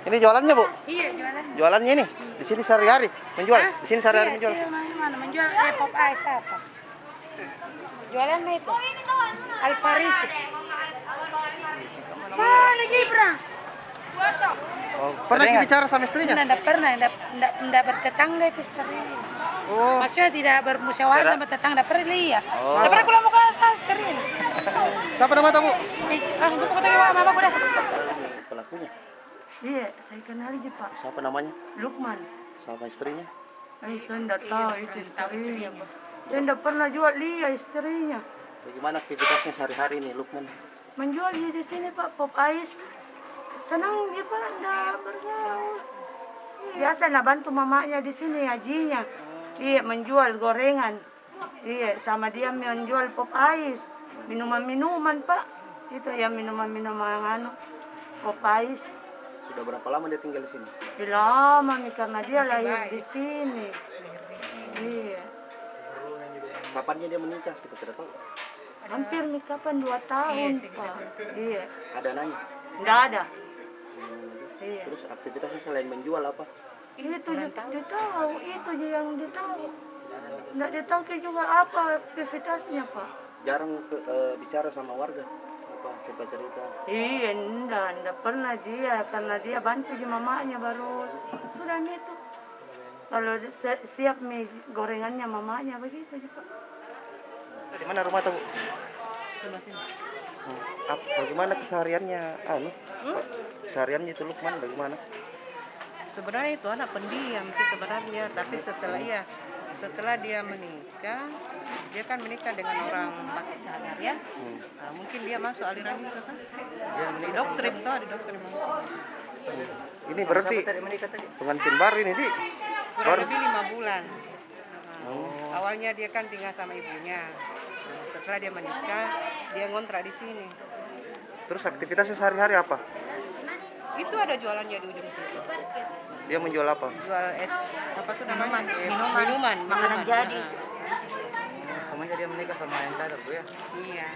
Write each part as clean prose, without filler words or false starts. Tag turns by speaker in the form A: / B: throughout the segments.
A: Ini jualannya, Bu?
B: Iya, jualan.
A: Jualannya ini? Di sini sehari-hari menjual? Di sini sehari-hari menjual?
B: Iya, mana menjual pop ice apa? Jualannya itu. Alfarisi. Mana Gibran?
A: Oh, pernah bicara sama istrinya?
B: Tidak pernah, tidak bertetangga itu steril.
A: Oh.
B: Maksudnya tidak bermusyawarah sama tetangga, pernah lihat.
A: Oh.
B: Tidak pernah pulang muka saya steril.
A: Siapa nama tamu?
B: Itu kata mama aku dah.
A: Pelakunya?
C: Iya, saya kenal aja Pak.
A: Siapa namanya?
C: Lukman.
A: Sama istrinya?
C: Saya tidak tahu itu istrinya. Saya tidak pernah jual lihat istrinya.
A: Bagaimana aktivitasnya sehari-hari nih, Lukman?
C: Menjual di sini Pak, pop ice. Senang dia Pak, tidak bergaul. Biasa nak bantu mamanya di sini, hajinya. Iya, menjual gorengan. Iya, sama dia menjual pop ice. Minuman-minuman Pak. Itu ya minuman-minuman pop ice.
A: Sudah berapa lama dia tinggal di sini?
C: Lama nih karena dia lahir di sini. Iya.
A: Kapannya dia menikah? Kita tidak tahu.
C: Hampir nih kapan 2 tahun Pak. Iya.
A: Ada nanya?
C: Enggak ada. Iya.
A: Terus aktivitasnya selain menjual apa?
C: Itu dia tahu, itu dia yang dia tahu. Enggak dia tahu juga apa aktivitasnya Pak.
A: Jarang bicara sama warga? Apa cerita-cerita?
C: Iya, enggak pernah dia karena dia bantu di mamanya baru sudah itu. Kalau siap mie gorengannya mamanya begitu juga.
A: Di mana rumah tamu?
B: Sebelah sini.
A: Bagaimana kesehariannya? Kesehariannya itu Lukman bagaimana?
D: Sebenarnya itu anak pendiam sih sebenarnya, tapi setelah dia menikah, dia kan menikah dengan orang pakai cadar ya. Nah, mungkin dia masuk aliran itu kan. Di doktrin tuh, di doktrin.
A: Ini berarti pengantin baru ini, Di?
D: Kurang lebih 5 bulan. Awalnya dia kan tinggal sama ibunya. Nah, setelah dia menikah, dia ngontrak di sini.
A: Terus aktivitasnya sehari-hari apa?
D: Itu ada jualannya di ujung situ.
A: Dia menjual apa?
D: Jual es apa tuh namanya?
C: Minuman. Makanan jadi.
E: Semuanya dia menikah sama yang cadar Bu ya?
D: Iya.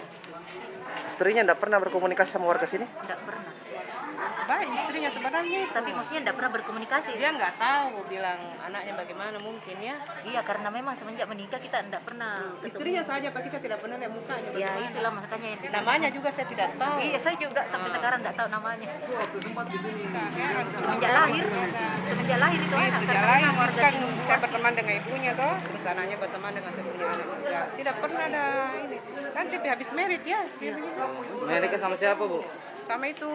A: Istrinya enggak pernah berkomunikasi sama warga sini?
C: Enggak pernah.
D: Baik istrinya sebenarnya itu.
C: Tapi maksudnya enggak pernah berkomunikasi.
D: Dia nggak tahu bilang anaknya bagaimana mungkin ya.
C: Iya, karena memang semenjak menikah kita enggak pernah ketemu.
D: Istrinya saja Pak, kita tidak pernah lihat mukanya.
C: Ya,
D: bagaimana.
C: itulah makanya yang
D: Namanya juga saya tidak tahu.
C: Iya, saya juga sampai sekarang enggak tahu namanya.
D: Heran.
C: Semenjak lahir itu
D: Iya,
C: anak
D: sejak
C: karena
D: lahir
C: memang warga
D: kan
C: Timur
D: saya
C: Asli.
D: berteman dengan ibunya toh, terus anaknya berteman dengan saya punya anak juga. Tidak pernah ada ini. Nanti habis merit ya.
E: Menikah sama siapa Bu?
D: Sama itu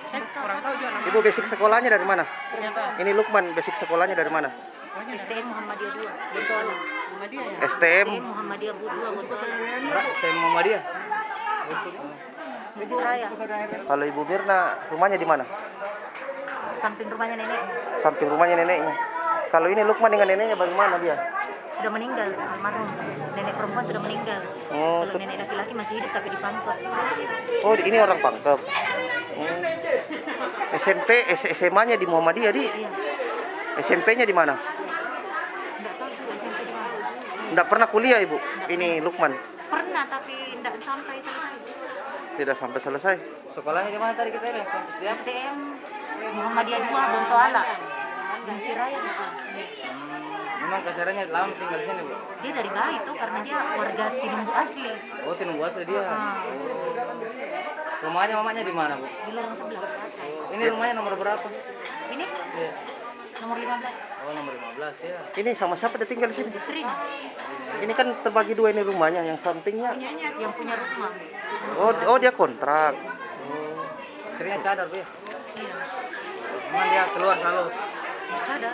D: saya kurang tahu juga namanya.
A: Ibu basic sekolahnya dari mana?
D: Siapa?
A: Ini Lukman, basic sekolahnya dari mana?
C: STM Muhammadiyah 2, Bontoala.
D: Sama dia ya.
A: STM.
C: Muhammadiyah 2, Bontoala.
E: Tem Muhammadiyah.
C: Masjid Raya,
A: Kalau Ibu Mirna, rumahnya di mana?
C: samping rumahnya nenek.
A: Samping rumahnya neneknya. Kalau ini Lukman dengan neneknya bagaimana dia?
C: Sudah meninggal, almarhum. Nenek perempuan sudah meninggal.
A: Oh,
C: Kalau nenek laki-laki masih hidup tapi di Pangkep.
A: Oh, ini orang Pangkep. SMP, SMA-nya di Muhammadiyah, Di.
C: Iya.
A: SMP-nya di mana?
C: Enggak tahu juga SMP di mana.
A: Enggak pernah kuliah, Ibu. Ini Lukman.
C: Pernah tapi enggak sampai selesai.
A: Tidak sampai selesai.
E: Sekolahnya di mana tadi kita lihat? Dia
C: STM Muhammadiyah 2, Bontoala. Di Masjid Raya.
E: memang kasarannya lama tinggal di sini Bu.
C: Dia dari bayi tuh karena dia warga Tinumbu asli.
E: Oh, Tinumbu asli dia. Rumahnya mamanya di mana Bu?
C: Di lorong sebelah.
E: Ini rumahnya nomor berapa?
C: Ini
E: Iya.
C: nomor 15.
E: Oh, nomor 15 ya.
A: Ini sama siapa dia tinggal di sini?
C: Istrinya
A: Ini kan terbagi dua ini rumahnya, yang sampingnya.
C: yang punya rumah.
A: Oh dia kontrak.
E: Istrinya cadar Bu ya.
C: Iya.
E: Memang dia keluar selalu.
C: Ada.